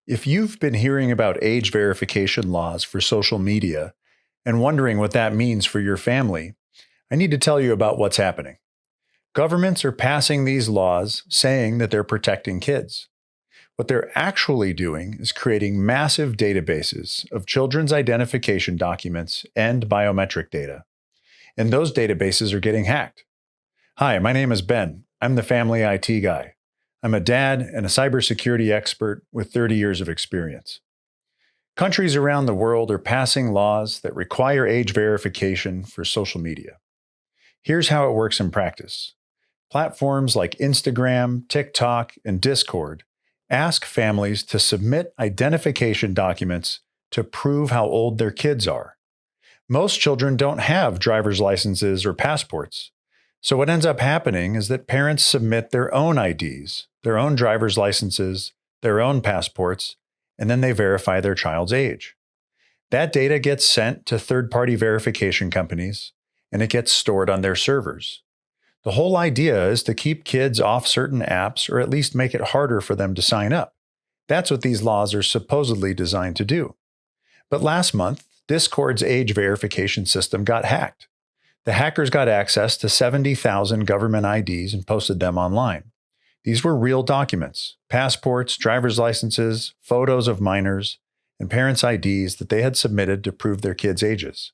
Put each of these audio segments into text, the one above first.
If you've been hearing about age verification laws for social media and wondering what that means for your family, I need to tell you about what's happening. Governments are passing these laws saying that they're protecting kids. What they're actually doing is creating massive databases of children's identification documents and biometric data. And those databases are getting hacked. Hi, my name is Ben. I'm the family IT guy. I'm a dad and a cybersecurity expert with 30 years of experience. Countries around the world are passing laws that require age verification for social media. Here's how it works in practice. Platforms like Instagram, TikTok, and Discord ask families to submit identification documents to prove how old their kids are. Most children don't have driver's licenses or passports. So what ends up happening is that parents submit their own IDs, their own driver's licenses, their own passports, and then they verify their child's age. That data gets sent to third-party verification companies, and it gets stored on their servers. The whole idea is to keep kids off certain apps or at least make it harder for them to sign up. That's what these laws are supposedly designed to do. But last month, Discord's age verification system got hacked. The hackers got access to 70,000 government IDs and posted them online. These were real documents, passports, driver's licenses, photos of minors, and parents' IDs that they had submitted to prove their kids' ages.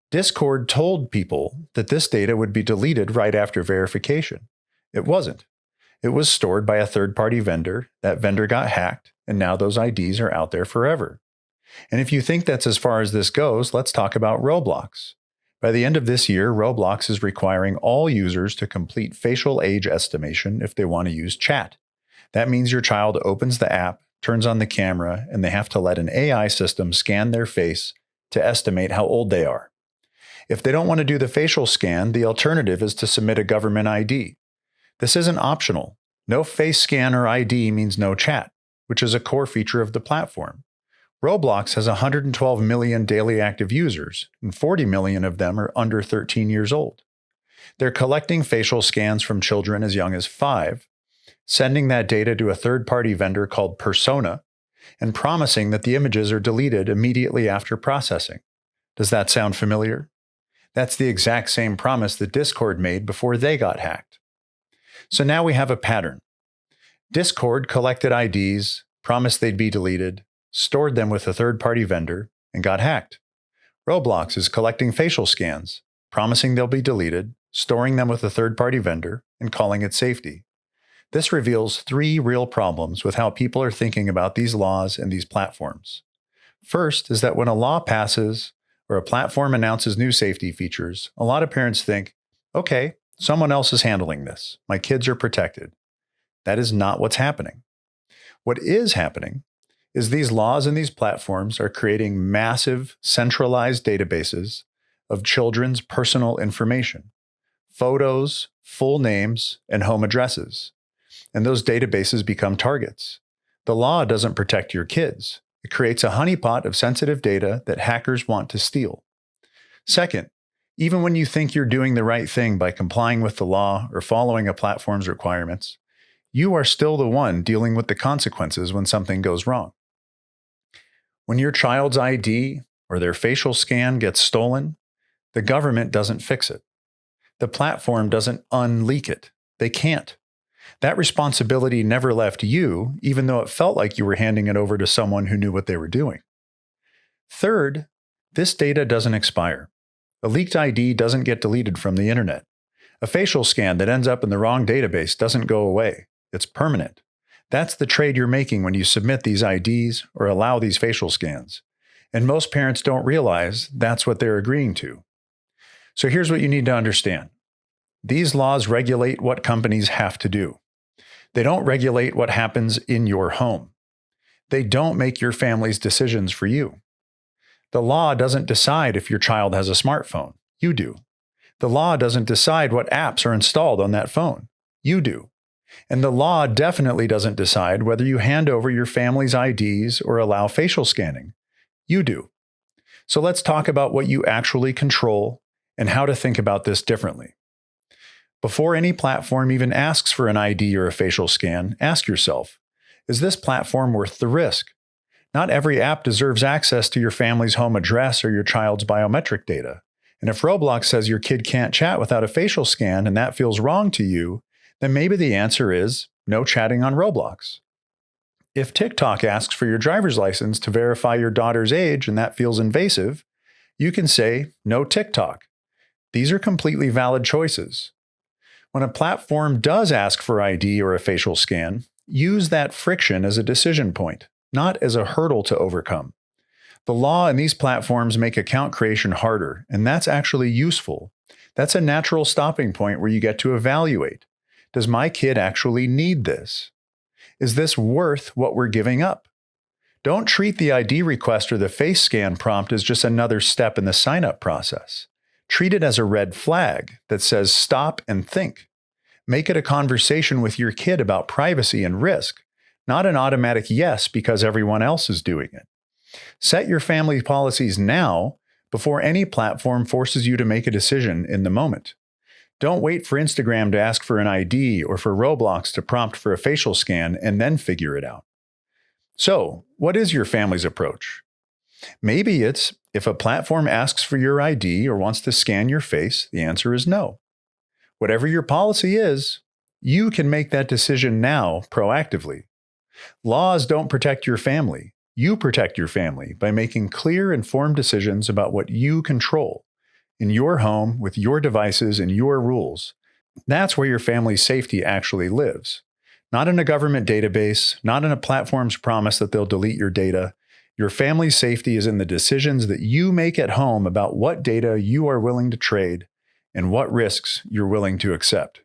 Discord told people that this data would be deleted right after verification. It wasn't. It was stored by a third-party vendor. That vendor got hacked, and now those IDs are out there forever. And if you think that's as far as this goes, let's talk about Roblox. By the end of this year, Roblox is requiring all users to complete facial age estimation if they want to use chat. That means your child opens the app, turns on the camera, and they have to let an AI system scan their face to estimate how old they are. If they don't want to do the facial scan, the alternative is to submit a government ID. This isn't optional. No face scan or ID means no chat, which is a core feature of the platform. Roblox has 112 million daily active users, and 40 million of them are under 13 years old. They're collecting facial scans from children as young as 5, sending that data to a third-party vendor called Persona, and promising that the images are deleted immediately after processing. Does that sound familiar? That's the exact same promise that Discord made before they got hacked. So now we have a pattern. Discord collected IDs, promised they'd be deleted, stored them with a third-party vendor, and got hacked. Roblox is collecting facial scans, promising they'll be deleted, storing them with a third-party vendor, and calling it safety. This reveals 3 real problems with how people are thinking about these laws and these platforms. First is that when a law passes or a platform announces new safety features, a lot of parents think, okay, someone else is handling this. My kids are protected. That is not what's happening. What is happening is these laws and these platforms are creating massive centralized databases of children's personal information, photos, full names, and home addresses. And those databases become targets. The law doesn't protect your kids. It creates a honeypot of sensitive data that hackers want to steal. Second, even when you think you're doing the right thing by complying with the law or following a platform's requirements, you are still the one dealing with the consequences when something goes wrong. When your child's ID or their facial scan gets stolen, the government doesn't fix it. The platform doesn't unleak it. They can't. That responsibility never left you, even though it felt like you were handing it over to someone who knew what they were doing. Third, this data doesn't expire. A leaked ID doesn't get deleted from the internet. A facial scan that ends up in the wrong database doesn't go away. It's permanent. That's the trade you're making when you submit these IDs or allow these facial scans. And most parents don't realize that's what they're agreeing to. So here's what you need to understand. These laws regulate what companies have to do. They don't regulate what happens in your home. They don't make your family's decisions for you. The law doesn't decide if your child has a smartphone. You do. The law doesn't decide what apps are installed on that phone. You do. And the law definitely doesn't decide whether you hand over your family's IDs or allow facial scanning. You do. So let's talk about what you actually control and how to think about this differently. Before any platform even asks for an ID or a facial scan, ask yourself, Is this platform worth the risk? Not every app deserves access to your family's home address or your child's biometric data. And if Roblox says your kid can't chat without a facial scan and that feels wrong to you, then maybe the answer is no chatting on Roblox. If TikTok asks for your driver's license to verify your daughter's age and that feels invasive, you can say no TikTok. These are completely valid choices. When a platform does ask for ID or a facial scan, use that friction as a decision point, not as a hurdle to overcome. The law in these platforms make account creation harder, and that's actually useful. That's a natural stopping point where you get to evaluate. Does my kid actually need this? Is this worth what we're giving up? Don't treat the ID request or the face scan prompt as just another step in the sign-up process. Treat it as a red flag that says stop and think. Make it a conversation with your kid about privacy and risk, not an automatic yes because everyone else is doing it. Set your family policies now before any platform forces you to make a decision in the moment. Don't wait for Instagram to ask for an ID or for Roblox to prompt for a facial scan and then figure it out. So, what is your family's approach? Maybe it's if a platform asks for your ID or wants to scan your face, the answer is no. Whatever your policy is, you can make that decision now proactively. Laws don't protect your family. You protect your family by making clear, informed decisions about what you control in your home with your devices and your rules. That's where your family's safety actually lives. Not in a government database, not in a platform's promise that they'll delete your data. Your family's safety is in the decisions that you make at home about what data you are willing to trade and what risks you're willing to accept.